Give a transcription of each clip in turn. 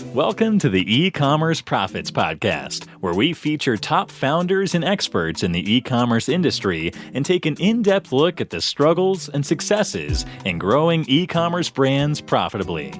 Welcome to the E-commerce Profits Podcast, where we feature top founders and experts in the e-commerce industry and take an in-depth look at the struggles and successes in growing e-commerce brands profitably.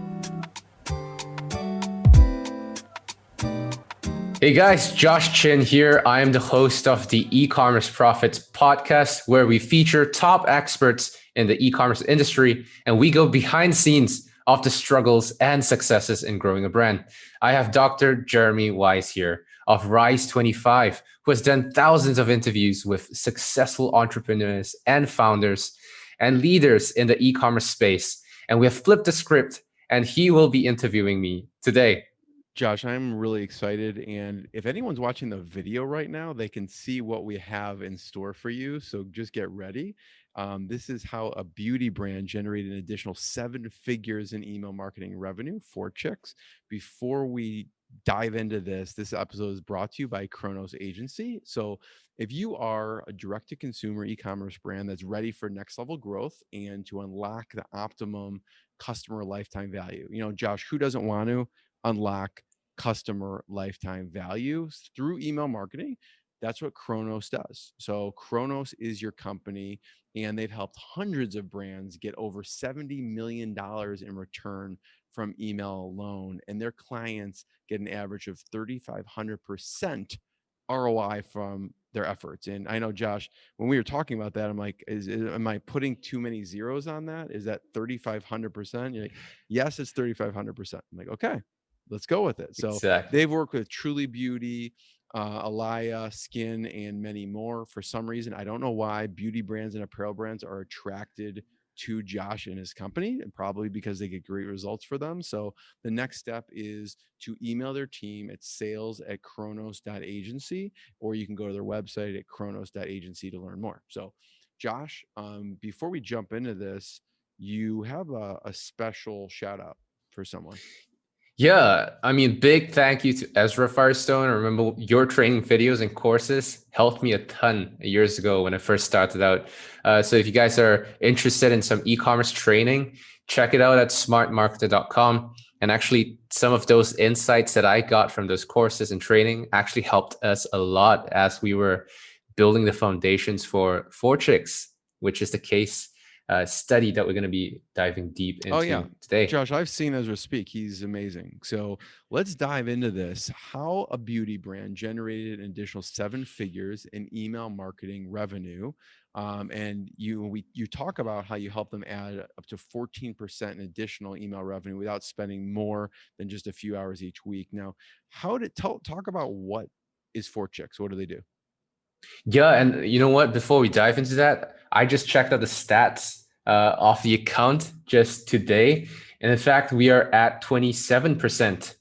Hey guys, Josh Chin here. I am the host of the E-commerce Profits Podcast, where we feature top experts in the e-commerce industry and we go behind the scenes of the struggles and successes in growing a brand. I have Dr. Jeremy Wise here of Rise25, who has done thousands of interviews with successful entrepreneurs and founders and leaders in the e-commerce space. And we have flipped the script and he will be interviewing me today. Josh, I'm really excited. And if anyone's watching the video right now, they can see what we have in store for you. So just get ready. This is how a beauty brand generated an additional 7 figures in email marketing revenue for Chicks. Before we dive into this episode is brought to you by Kronos Agency. So if you are a direct-to-consumer e-commerce brand that's ready for next level growth and to unlock the optimum customer lifetime value, Josh, who doesn't want to unlock customer lifetime value through email marketing? That's what Kronos does. So Kronos is your company, and they've helped hundreds of brands get over $70 million in return from email alone. And their clients get an average of 3,500% ROI from their efforts. And I know, Josh, when we were talking about that, I'm like, am I putting too many zeros on that? Is that 3,500%? You're like, yes, it's 3,500%. I'm like, okay, let's go with it. So Exactly. they've worked with Truly Beauty, Alaya, Skin, and many more. For some reason, I don't know why beauty brands and apparel brands are attracted to Josh and his company, and probably because they get great results for them. So the next step is to email their team at sales@kronos.agency, or you can go to their website at kronos.agency to learn more. So Josh, before we jump into this, you have a special shout out for someone. Yeah, I mean, big thank you to Ezra Firestone. I remember your training videos and courses helped me a ton years ago when I first started out. So if you guys are interested in some e-commerce training, check it out at smartmarketer.com. And actually, some of those insights that I got from those courses and training actually helped us a lot as we were building the foundations for Chicks, which is the case study that we're going to be diving deep into today. Josh, I've seen Ezra speak. He's amazing. So let's dive into this. How a beauty brand generated an additional 7 figures in email marketing revenue. And you talk about how you help them add up to 14% in additional email revenue without spending more than just a few hours each week. Now, talk about what is 4Chicks? What do they do? Yeah, and you know what? Before we dive into that, I just checked out the stats of the account just today. And in fact, we are at 27%,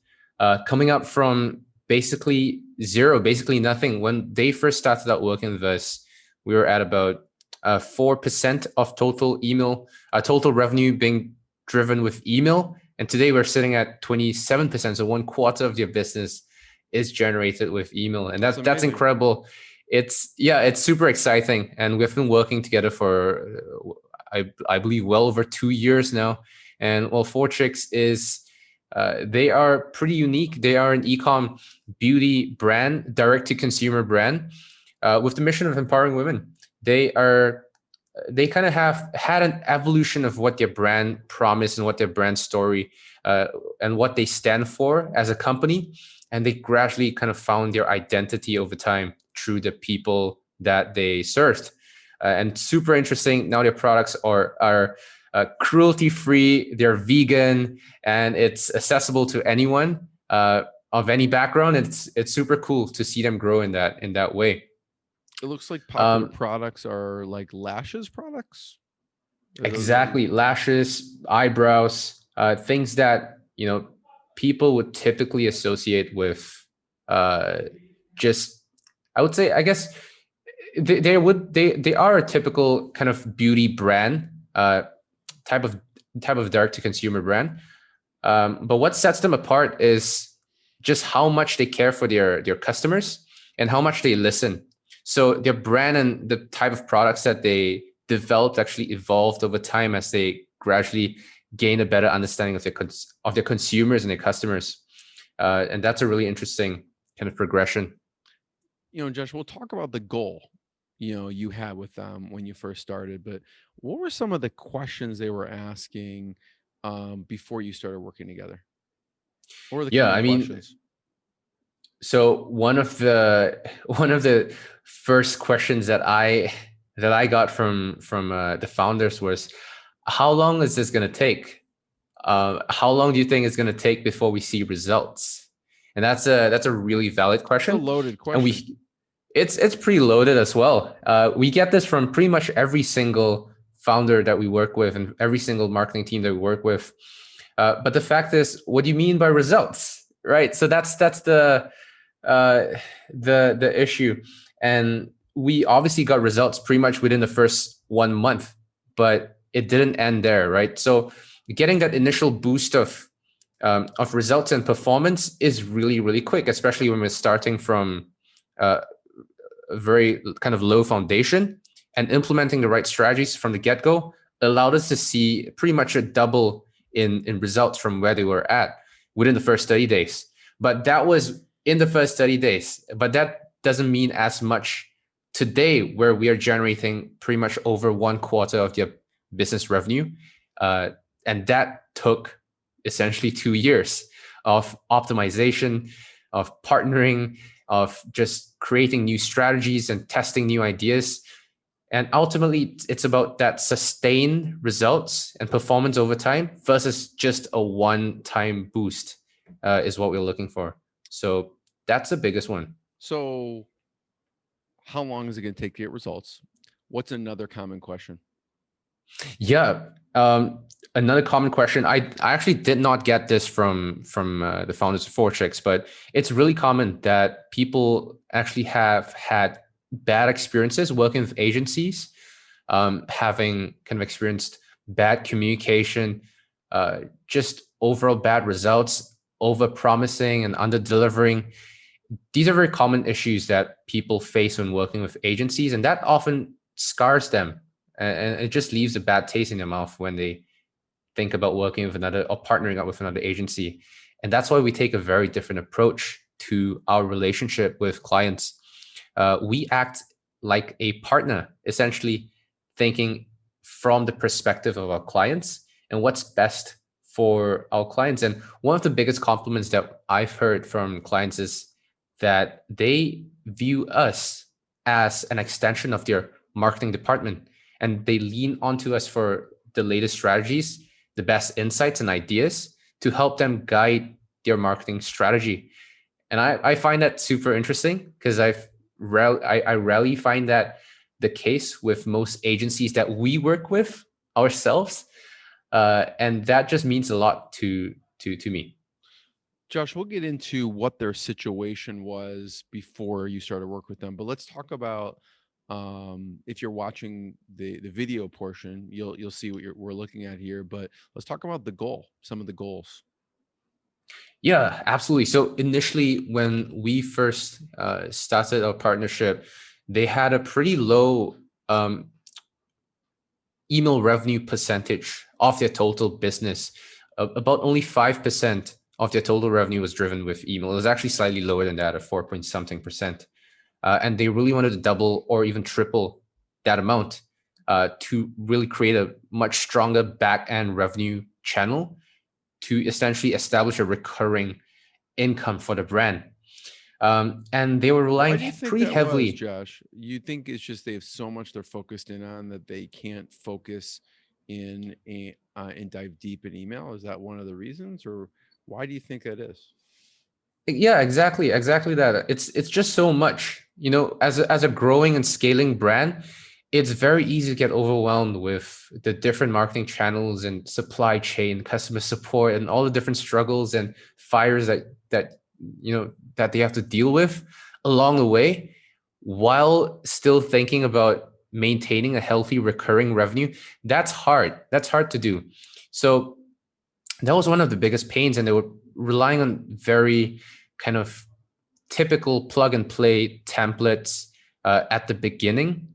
coming up from basically zero, basically nothing. When they first started out working with us, we were at about 4% of total revenue being driven with email. And today we're sitting at 27%. So 1/4 of your business is generated with email. And that's incredible. It's super exciting. And we've been working together for I believe well over 2 years now. And well, 4Chicks is they are pretty unique. They are an e-com beauty brand, direct to consumer brand, with the mission of empowering women. They kind of have had an evolution of what their brand promise and what their brand story and what they stand for as a company. And they gradually kind of found their identity over time through the people that they served. And super interesting. Now their products are cruelty-free, they're vegan, and it's accessible to anyone of any background. It's super cool to see them grow in that way. It looks like popular products are like lashes products. Exactly, lashes, eyebrows, things that people would typically associate with just, I would say, I guess they are a typical kind of beauty brand, type of direct to consumer brand. But what sets them apart is just how much they care for their customers and how much they listen. So their brand and the type of products that they developed actually evolved over time as they gradually gain a better understanding of their consumers and their customers. And that's a really interesting kind of progression. Josh, we'll talk about the goal, you had with them when you first started, but what were some of the questions they were asking before you started working together? What were the Yeah, common I mean, questions? so one of the first questions that I got from the founders was, how long is this going to take? How long do you think it's going to take before we see results? And that's a really valid It's a question. loaded And question. it's pretty loaded as well. We get this from pretty much every single founder that we work with and every single marketing team that we work with. But the fact is, what do you mean by results, right? So that's uh, the issue. And we obviously got results pretty much within the first 1 month, but it didn't end there, right? So getting that initial boost of results and performance is really, really quick, especially when we're starting from uh, a very kind of low foundation, and implementing the right strategies from the get-go allowed us to see pretty much a double in results from where they were at within the first 30 days. But that was in the first 30 days. But that doesn't mean as much today, where we are generating pretty much over 1/4 of their business revenue. And that took essentially 2 years of optimization, of partnering, of just creating new strategies and testing new ideas. And ultimately, it's about that sustained results and performance over time versus just a one-time boost, is what we're looking for. So that's the biggest one. So how long is it going to take to get results? What's another common question? Yeah. Another common question. I actually did not get this from the founders of Fortrix, but it's really common that people actually have had bad experiences working with agencies, having kind of experienced bad communication, just overall bad results, over promising and under delivering. These are very common issues that people face when working with agencies, and that often scars them, and it just leaves a bad taste in their mouth when they think about working with another or partnering up with another agency. And that's why we take a very different approach to our relationship with clients. We act like a partner, essentially thinking from the perspective of our clients and what's best for our clients. And one of the biggest compliments that I've heard from clients is that they view us as an extension of their marketing department, and they lean onto us for the latest strategies, the best insights and ideas to help them guide their marketing strategy. And I find that super interesting because I rarely find that the case with most agencies that we work with ourselves. And that just means a lot to me. Josh, we'll get into what their situation was before you started work with them, but let's talk about if you're watching the video portion, you'll see what we're looking at here. But let's talk about the goal, some of the goals. Yeah, absolutely. So initially, when we first started our partnership, they had a pretty low email revenue percentage of their total business. About only 5% of their total revenue was driven with email. It was actually slightly lower than that, at 4 point something percent. And they really wanted to double or even triple that amount to really create a much stronger back end revenue channel to essentially establish a recurring income for the brand. And they were Why do you relying think pretty that was, heavily. Josh? You think it's just they have so much they're focused in on that they can't focus in and dive deep in email? Is that one of the reasons, or why do you think that is? Yeah, exactly that. It's just so much, as a growing and scaling brand, it's very easy to get overwhelmed with the different marketing channels and supply chain, customer support, and all the different struggles and fires that they have to deal with along the way, while still thinking about maintaining a healthy recurring revenue. That's hard. That's hard to do. So that was one of the biggest pains, and they were relying on very kind of typical plug and play templates at the beginning,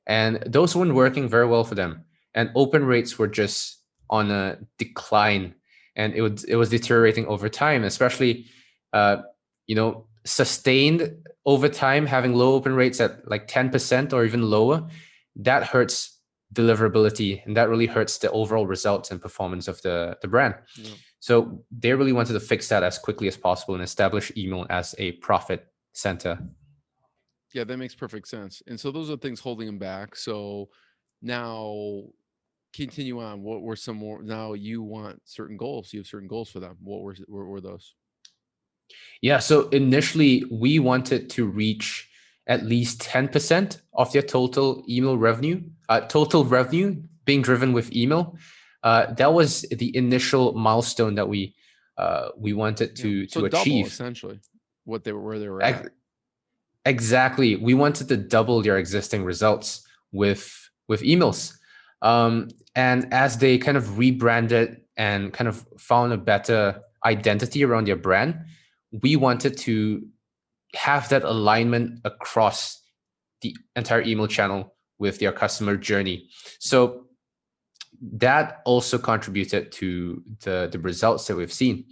and those weren't working very well for them. And open rates were just on a decline, and it was deteriorating over time, especially uh, sustained over time, having low open rates at like 10% or even lower, that hurts deliverability, and that really hurts the overall results and performance of the brand. Yeah. So they really wanted to fix that as quickly as possible and establish email as a profit center. Yeah, that makes perfect sense. And so those are things holding them back. So now continue on. What were some more? Now you want certain goals. You have certain goals for them. What were those? Yeah, so initially we wanted to reach at least 10% of their total email revenue, total revenue being driven with email. That was the initial milestone that we wanted Yeah. So to double achieve. essentially where they were at. Exactly. We wanted to double their existing results with emails. And as they kind of rebranded and kind of found a better identity around their brand, we wanted to have that alignment across the entire email channel with their customer journey. So that also contributed to the results that we've seen.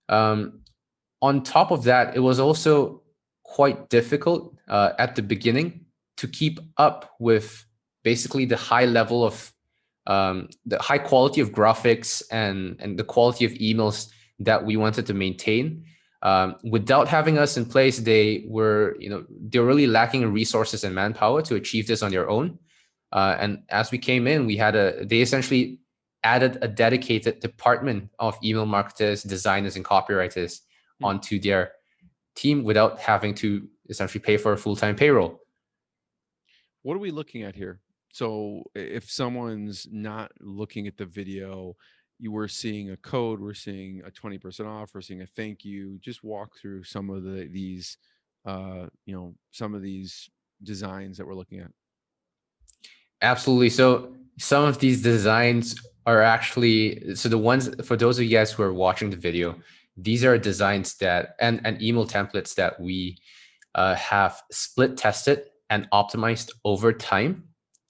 On top of that, it was also quite difficult at the beginning to keep up with basically the high level of the high quality of graphics and the quality of emails that we wanted to maintain. Without having us in place, they were really lacking in resources and manpower to achieve this on their own. And as we came in, they essentially added a dedicated department of email marketers, designers, and copywriters onto their team without having to essentially pay for a full-time payroll. What are we looking at here? So if someone's not looking at the video, you were seeing a code, we're seeing a 20% off, we're seeing a thank you. Just walk through some of these some of these designs that we're looking at. Absolutely. So some of these designs are actually, so the ones, for those of you guys who are watching the video, these are designs that, and email templates that we have split tested and optimized over time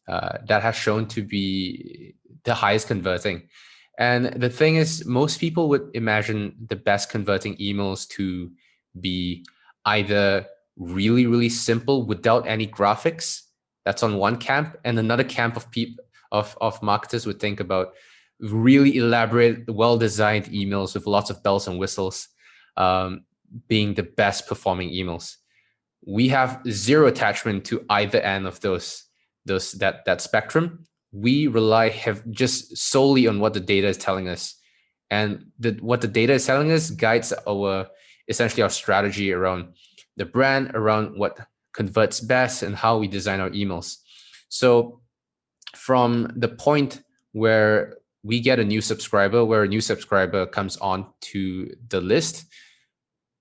that has shown to be the highest converting. And the thing is, most people would imagine the best converting emails to be either really, really simple without any graphics. That's on one camp, and another camp of people of marketers would think about really elaborate, well-designed emails with lots of bells and whistles being the best performing emails. We have zero attachment to either end of that spectrum. We rely just solely on what the data is telling us, and what the data is telling us guides essentially our strategy around the brand, around what converts best, and how we design our emails. So from the point where we get a new subscriber, where a new subscriber comes on to the list,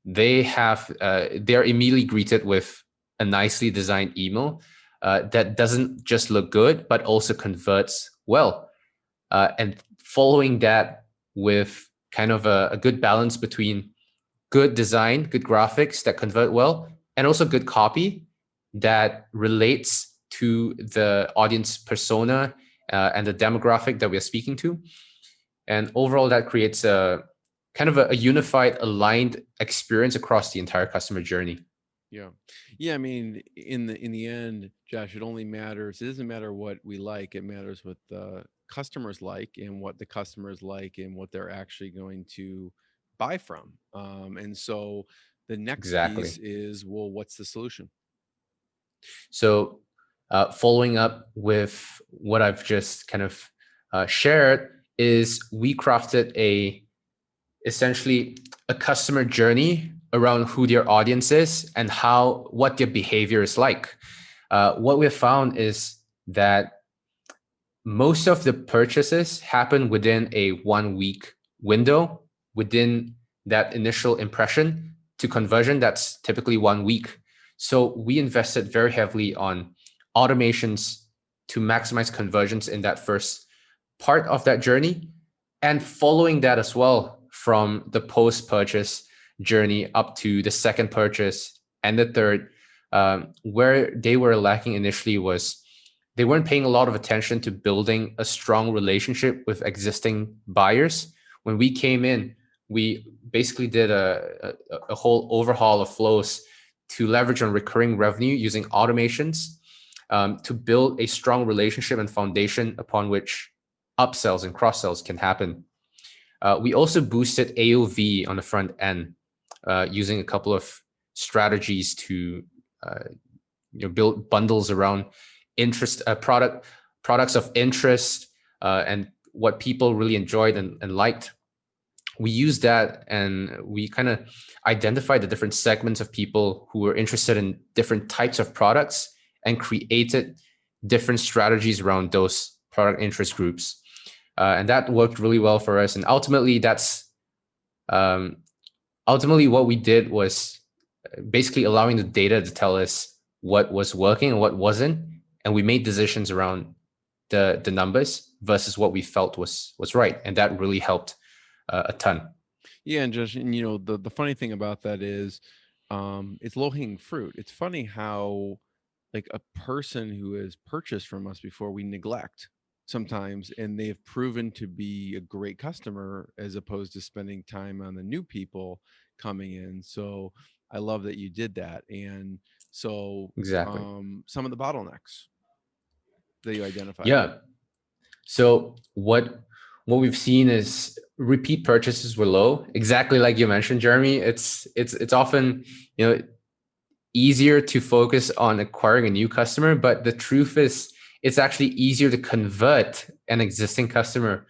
they're immediately greeted with a nicely designed email that doesn't just look good, but also converts well. And following that with kind of a good balance between good design, good graphics that convert well, and also good copy that relates to the audience persona and the demographic that we're speaking to. And overall, that creates a kind of a unified, aligned experience across the entire customer journey. Yeah. I mean, in the end, Josh, it doesn't matter what we like. It matters what the customers like, and what the customers like, and what they're actually going to buy from. And so the next piece is, well, what's the solution? So following up with what I've just kind of shared, is we crafted essentially a customer journey around who their audience is and what their behavior is like. What we've found is that most of the purchases happen within a 1 week window. Within that initial impression to conversion, that's typically 1 week. So we invested very heavily on automations to maximize conversions in that first part of that journey, and following that as well from the post-purchase journey up to the second purchase and the third. Where they were lacking initially was they weren't paying a lot of attention to building a strong relationship with existing buyers. When we came in, we basically did a whole overhaul of flows to leverage on recurring revenue using automations, to build a strong relationship and foundation upon which upsells and cross sells can happen. We also boosted AOV on the front end using a couple of strategies to build bundles around products of interest, and what people really enjoyed and liked. We used that, and we kind of identified the different segments of people who were interested in different types of products and created different strategies around those product interest groups. And that worked really well for us. And ultimately, what we did was basically allowing the data to tell us what was working and what wasn't. And we made decisions around the numbers versus what we felt was right. And that really helped a ton. Yeah, and Josh, and the funny thing about that is, it's low hanging fruit. It's funny how, like, a person who has purchased from us before, we neglect sometimes, and they've proven to be a great customer as opposed to spending time on the new people coming in. So I love that you did that. And so, Exactly. some of the bottlenecks that you identified. Yeah. So what we've seen is repeat purchases were low. Exactly like you mentioned, Jeremy. It's often easier to focus on acquiring a new customer, but the truth is it's actually easier to convert an existing customer.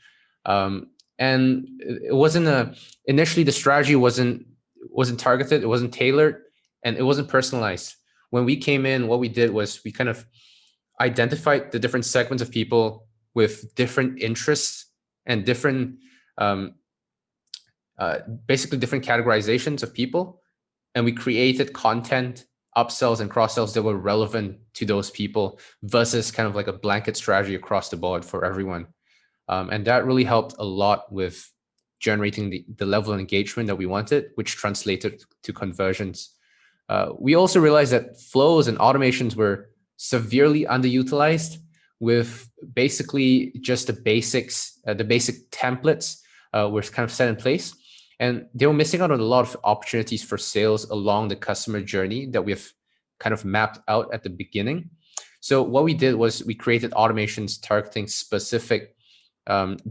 And it wasn't initially the strategy wasn't targeted, it wasn't tailored, and it wasn't personalized. When we came in, what we did was we kind of identified the different segments of people with different interests and different, basically different categorizations of people. And we created content, upsells and cross sells that were relevant to those people versus kind of like a blanket strategy across the board for everyone. And that really helped a lot with generating the level of engagement that we wanted, which translated to conversions. We also realized that flows and automations were severely underutilized, with basically just the basics, the basic templates were kind of set in place. And they were missing out on a lot of opportunities for sales along the customer journey that we've kind of mapped out at the beginning. So what we did was we created automations targeting specific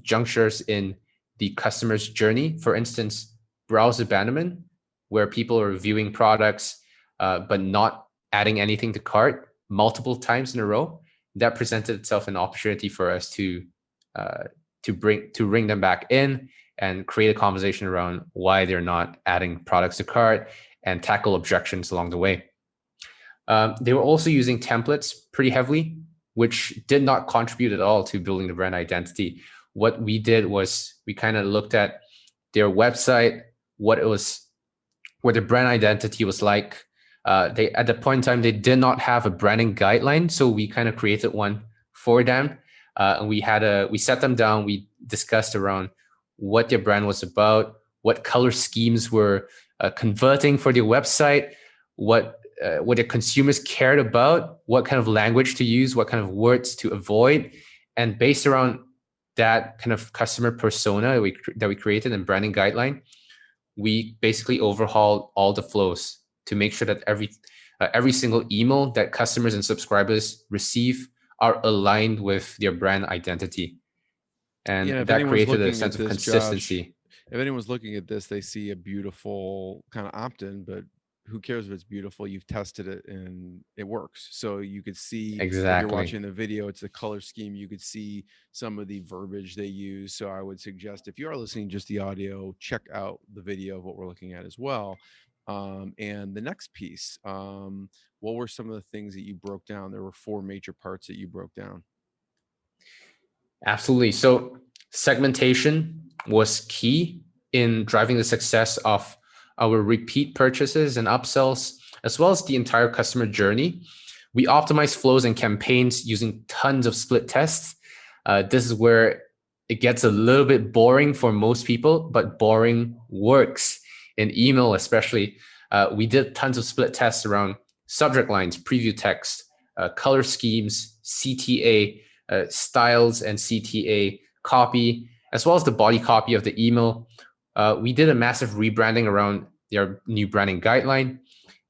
junctures in the customer's journey. For instance, browse abandonment, where people are viewing products but not adding anything to cart multiple times in a row. That presented itself an opportunity for us to bring them back in and create a conversation around why they're not adding products to cart and tackle objections along the way. They were also using templates pretty heavily, which did not contribute at all to building the brand identity. What we did was we kind of looked at their website, what the brand identity was like. They, at the point in time, they did not have a branding guideline, so we kind of created one for them. And we set them down. We discussed around what their brand was about, what color schemes were converting for their website, what their consumers cared about, what kind of language to use, what kind of words to avoid, and based around that kind of customer persona that we created in branding guideline, we basically overhauled all the flows to make sure that every single email that customers and subscribers receive are aligned with their brand identity. And that created a sense of consistency. Josh, if anyone's looking at this, they see a beautiful kind of opt-in, but who cares if it's beautiful? You've tested it and it works. So you could see, exactly. If you're watching the video, it's a color scheme. You could see some of the verbiage they use. So I would suggest, if you are listening just the audio, check out the video of what we're looking at as well. And the next piece, what were some of the things that you broke down? There were 4 major parts that you broke down. Absolutely. So segmentation was key in driving the success of our repeat purchases and upsells, as well as the entire customer journey. We optimize flows and campaigns using tons of split tests. This is where it gets a little bit boring for most people, but boring works. In email especially, we did tons of split tests around subject lines, preview text, color schemes, CTA, styles and CTA, copy, as well as the body copy of the email. We did a massive rebranding around their new branding guideline,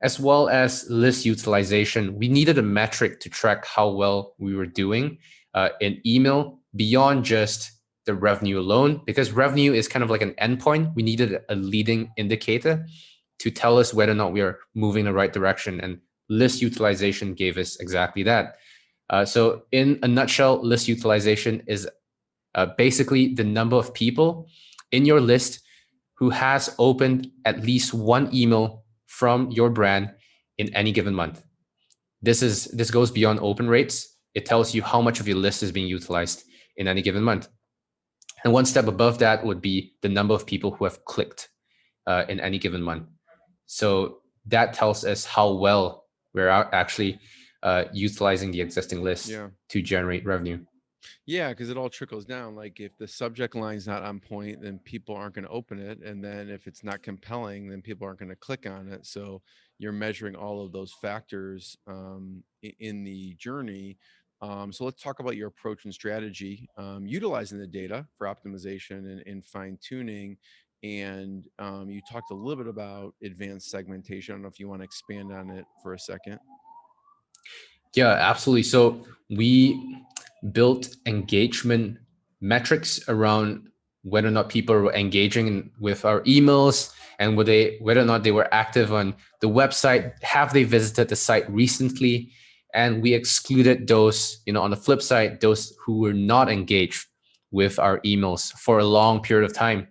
as well as list utilization. We needed a metric to track how well we were doing in email beyond just the revenue alone, because revenue is kind of like an endpoint. We needed a leading indicator to tell us whether or not we are moving in the right direction. And list utilization gave us exactly that. So in a nutshell, list utilization is basically the number of people in your list who has opened at least one email from your brand in any given month. This goes beyond open rates. It tells you how much of your list is being utilized in any given month. And one step above that would be the number of people who have clicked in any given month. So that tells us how well we're actually utilizing the existing list to generate revenue. Yeah, because it all trickles down. Like if the subject line's not on point, then people aren't going to open it. And then if it's not compelling, then people aren't going to click on it. So you're measuring all of those factors in the journey. So let's talk about your approach and strategy, utilizing the data for optimization and fine tuning. And you talked a little bit about advanced segmentation. I don't know if you want to expand on it for a second. Yeah, absolutely. So we built engagement metrics around whether or not people were engaging with our emails and whether or not they were active on the website. Have they visited the site recently? And we excluded those, on the flip side, those who were not engaged with our emails for a long period of time.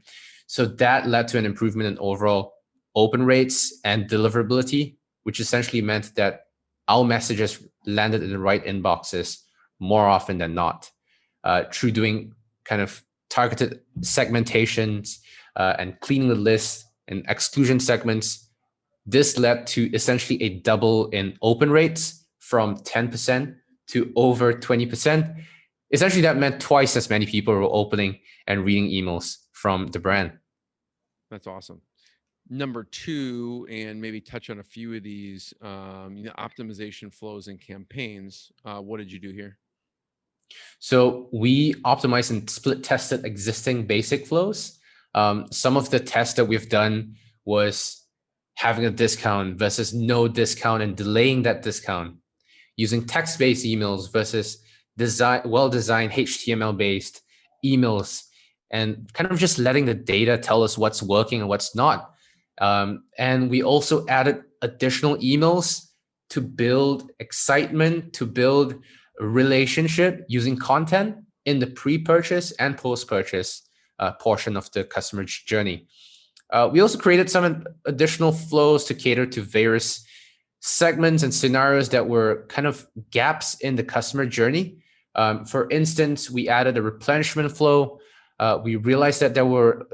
So that led to an improvement in overall open rates and deliverability, which essentially meant that our messages landed in the right inboxes more often than not, through doing kind of targeted segmentations and cleaning the list and exclusion segments. This led to essentially a double in open rates from 10% to over 20%. Essentially, that meant twice as many people were opening and reading emails from the brand. That's awesome. Number two, and maybe touch on a few of these, optimization flows and campaigns. What did you do here? So we optimized and split tested existing basic flows. Some of the tests that we've done was having a discount versus no discount and delaying that discount, using text-based emails versus well-designed HTML-based emails, and kind of just letting the data tell us what's working and what's not. And we also added additional emails to build excitement, to build a relationship using content in the pre-purchase and post-purchase portion of the customer journey. We also created some additional flows to cater to various segments and scenarios that were kind of gaps in the customer journey. For instance, we added a replenishment flow. We realized that there were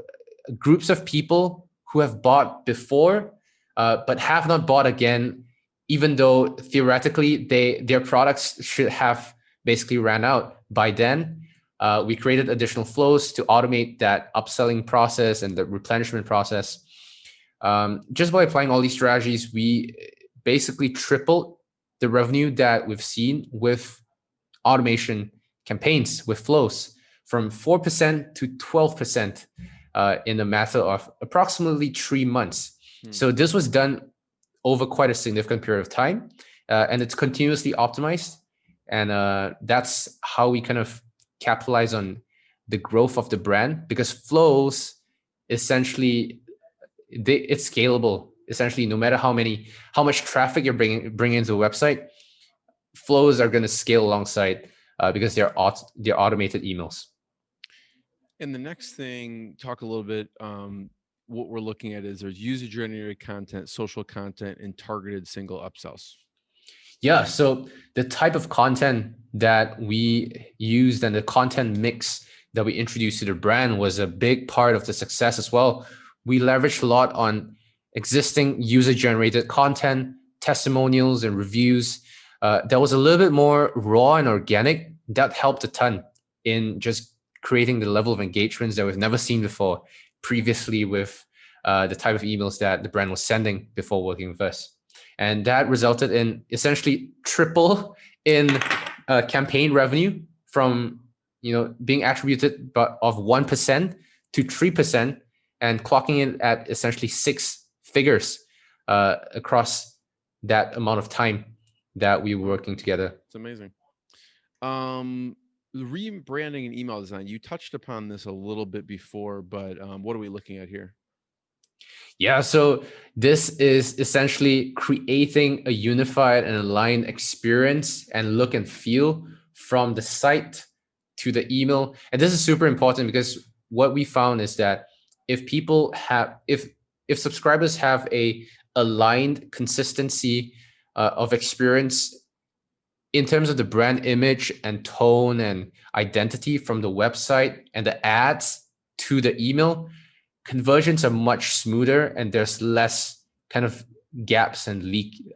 groups of people who have bought before, but have not bought again, even though theoretically their products should have basically ran out by then. We created additional flows to automate that upselling process and the replenishment process. Just by applying all these strategies, we basically tripled the revenue that we've seen with automation campaigns, with flows, from 4% to 12% in a matter of approximately 3 months. So this was done over quite a significant period of time, and it's continuously optimized. And that's how we kind of capitalize on the growth of the brand, because flows essentially, it's scalable. Essentially, no matter how much traffic you're bringing into the website, flows are going to scale alongside because they're automated emails. And the next thing, talk a little bit. What we're looking at is there's user-generated content, social content, and targeted single upsells. Yeah, so the type of content that we used and the content mix that we introduced to the brand was a big part of the success as well. We leveraged a lot on existing user-generated content, testimonials, and reviews. That was a little bit more raw and organic. That helped a ton in just creating the level of engagements that we've never seen before previously with the type of emails that the brand was sending before working with us. And that resulted in essentially triple in campaign revenue from being attributed of 1% to 3%. and clocking it at essentially 6 figures across that amount of time that we were working together. It's amazing. Rebranding and email design. You touched upon this a little bit before, but what are we looking at here? Yeah, so this is essentially creating a unified and aligned experience and look and feel from the site to the email. And this is super important because what we found is that if people have, if subscribers have a aligned consistency of experience in terms of the brand image and tone and identity from the website and the ads to the email, conversions are much smoother and there's less kind of gaps and leakages,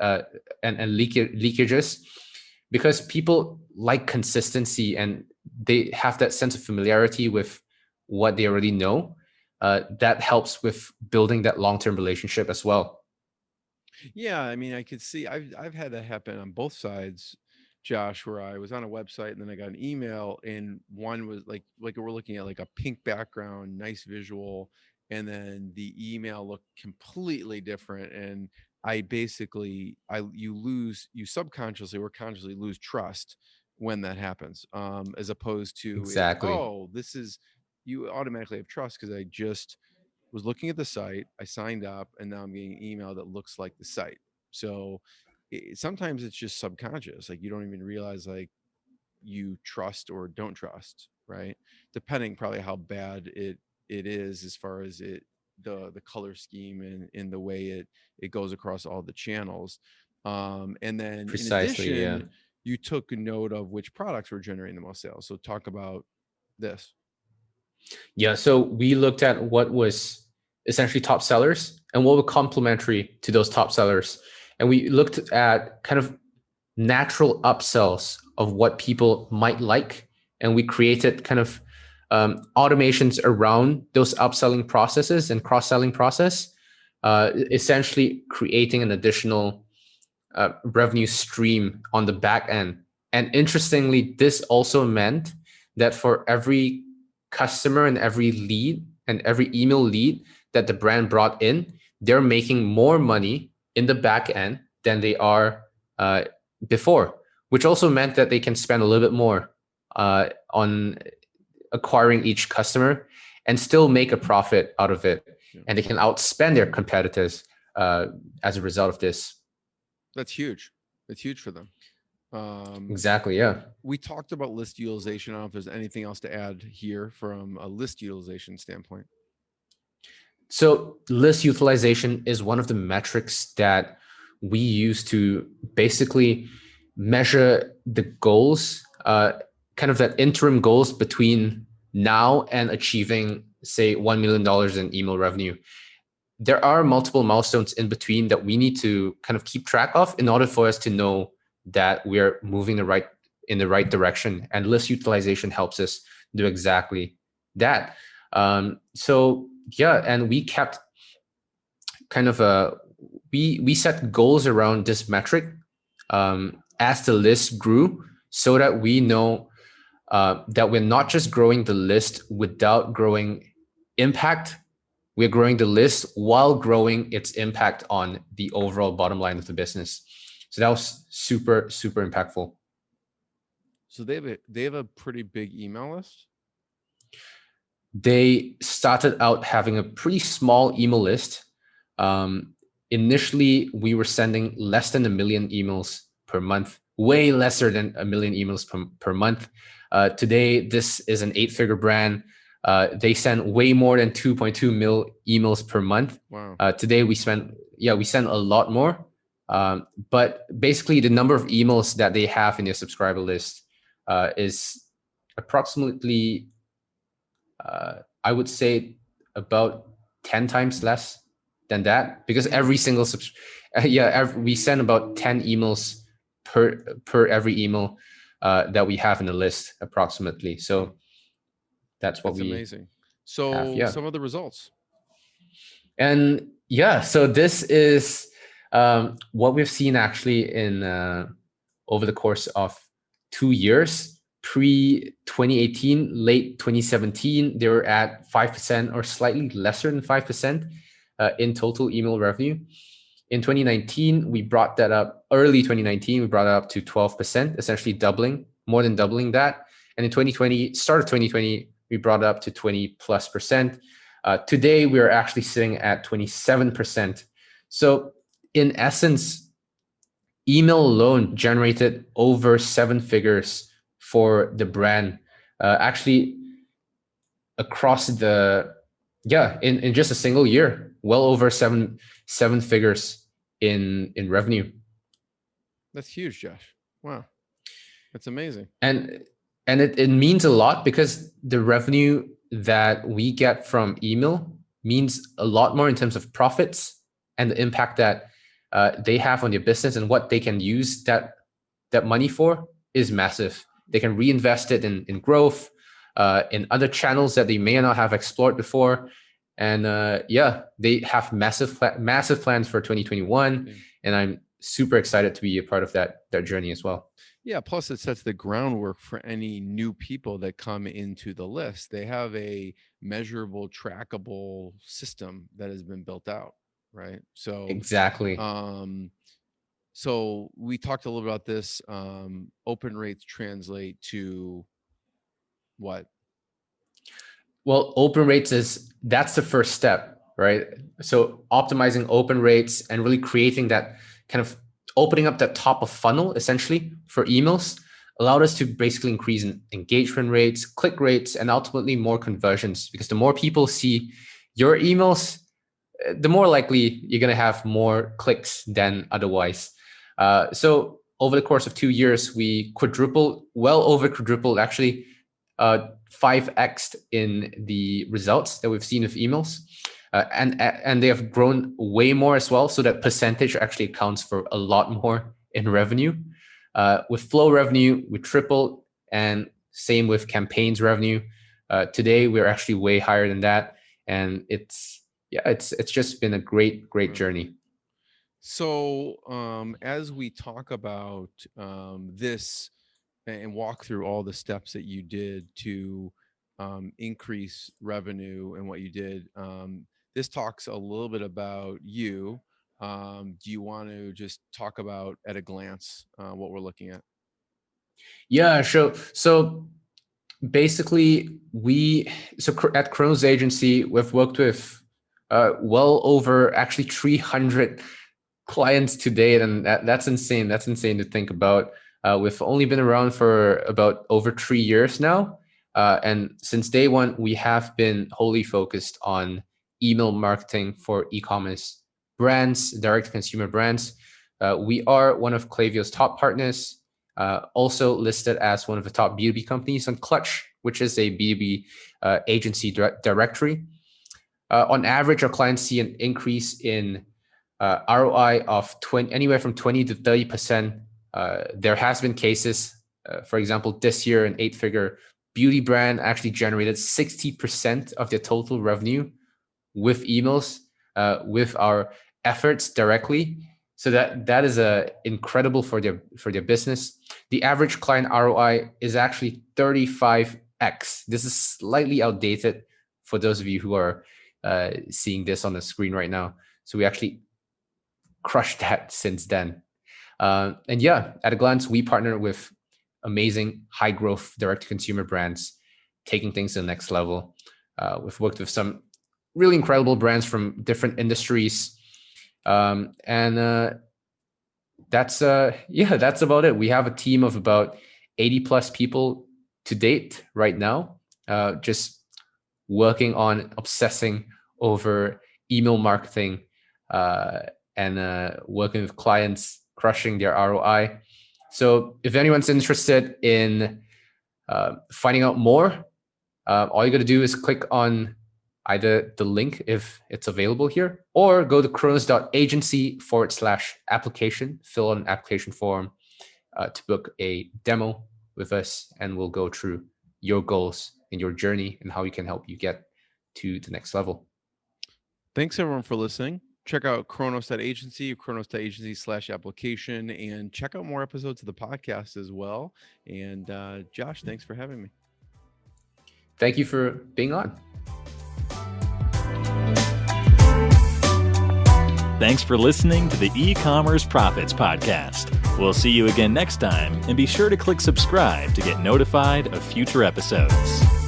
because people like consistency and they have that sense of familiarity with what they already know. That helps with building that long-term relationship as well. Yeah, I mean, I could see I've had that happen on both sides, Josh, where I was on a website and then I got an email, and one was like we're looking at like a pink background, nice visual, and then the email looked completely different. And I basically you subconsciously or consciously lose trust when that happens. As opposed to Exactly. this is, you automatically have trust because I just was looking at the site, I signed up, and now I'm getting an email that looks like the site. So sometimes it's just subconscious. Like you don't even realize like you trust or don't trust, right? Depending probably how bad it is as far as the color scheme and in the way it goes across all the channels. And then Precisely, in yeah. addition, you took note of which products were generating the most sales. So talk about this. Yeah, so we looked at what was essentially top sellers and what were complementary to those top sellers. And we looked at kind of natural upsells of what people might like. And we created kind of automations around those upselling processes and cross-selling process, essentially creating an additional revenue stream on the back end. And interestingly, this also meant that for every customer and every lead and every email lead that the brand brought in, they're making more money in the back end than they are before, which also meant that they can spend a little bit more on acquiring each customer and still make a profit out of it. Yeah. And they can outspend their competitors as a result of this. That's huge. It's huge for them. Exactly, yeah. We talked about list utilization. I don't know if there's anything else to add here from a list utilization standpoint. So list utilization is one of the metrics that we use to basically measure the goals, kind of that interim goals between now and achieving, say, $1 million in email revenue. There are multiple milestones in between that we need to kind of keep track of in order for us to know that we're moving in the right direction. And list utilization helps us do exactly that. So yeah, and we kept kind of we set goals around this metric as the list grew, so that we know that we're not just growing the list without growing impact. We're growing the list while growing its impact on the overall bottom line of the business. So that was super, super impactful. So they have a pretty big email list? They started out having a pretty small email list. Initially, we were sending less than 1 million emails per month, way lesser than 1 million emails per month. Today, this is an 8-figure brand. They send way more than 2.2 mil emails per month. Wow. Today we send a lot more. But basically the number of emails that they have in their subscriber list is approximately, I would say about 10 times less than that, because every single we send about 10 emails per every email that we have in the list approximately. So that's amazing. So have, some of the results. And yeah, so this is what we've seen actually in over the course of 2 years. pre 2018, late 2017, they were at 5% or slightly lesser than 5% in total email revenue. In 2019, we brought that up, early 2019, we brought it up to 12%, essentially doubling, more than doubling that. And in 2020, start of 2020, we brought it up to 20+%. Today, we're actually sitting at 27%. So in essence, email alone generated over 7 figures for the brand. Actually, across in just a single year, well over seven figures in revenue. That's huge, Josh. Wow, that's amazing. And it means a lot, because the revenue that we get from email means a lot more in terms of profits and the impact that they have on their business, and what they can use that money for is massive. They can reinvest it in growth, in other channels that they may not have explored before. And they have massive plans for 2021. Yeah. And I'm super excited to be a part of that journey as well. Yeah, plus it sets the groundwork for any new people that come into the list. They have a measurable, trackable system that has been built out, right? So exactly. So we talked a little about this. Open rates translate to what? Well, open rates that's the first step, right? So optimizing open rates and really creating that kind of opening up that top of funnel essentially for emails allowed us to basically increase engagement rates, click rates, and ultimately more conversions, because the more people see your emails, the more likely you're going to have more clicks than otherwise. So over the course of 2 years, we well over quadrupled, actually 5x in the results that we've seen with emails. And they have grown way more as well. So that percentage actually accounts for a lot more in revenue. With flow revenue, we tripled, and same with campaigns revenue. Today, we're actually way higher than that. And it's just been a great journey. So as we talk about this and walk through all the steps that you did to increase revenue and what you did, this talks a little bit about you. Do you want to just talk about at a glance what we're looking at? Yeah, sure. So basically, at Kronos Agency, we've worked with well over actually 300 clients to date, and that's insane. That's insane to think about. We've only been around for about over 3 years now. And since day one, we have been wholly focused on email marketing for e-commerce brands, direct-to-consumer brands. We are one of Klaviyo's top partners, also listed as one of the top B2B companies on Clutch, which is a B2B agency directory. On average, our clients see an increase in ROI of anywhere from 20 to 30%. There has been cases, for example, this year an 8-figure beauty brand actually generated 60% of their total revenue with emails, with our efforts directly. So that is incredible for their business. The average client ROI is actually 35x. This is slightly outdated for those of you who are seeing this on the screen right now. So we actually crushed that since then. And yeah, at a glance, we partner with amazing high growth direct-to-consumer brands, taking things to the next level. We've worked with some really incredible brands from different industries. And that's about it. We have a team of about 80 plus people to date right now, just working on obsessing over email marketing and working with clients, crushing their ROI. So if anyone's interested in finding out more, all you got to do is click on either the link if it's available here, or go to kronos.agency/application, fill out an application form to book a demo with us, and we'll go through your goals and your journey and how we can help you get to the next level. Thanks everyone for listening. check out Kronos.agency, Kronos.agency/application, and check out more episodes of the podcast as well. And Josh, thanks for having me. Thank you for being on. Thanks for listening to the E-Commerce Profits Podcast. We'll see you again next time, and be sure to click subscribe to get notified of future episodes.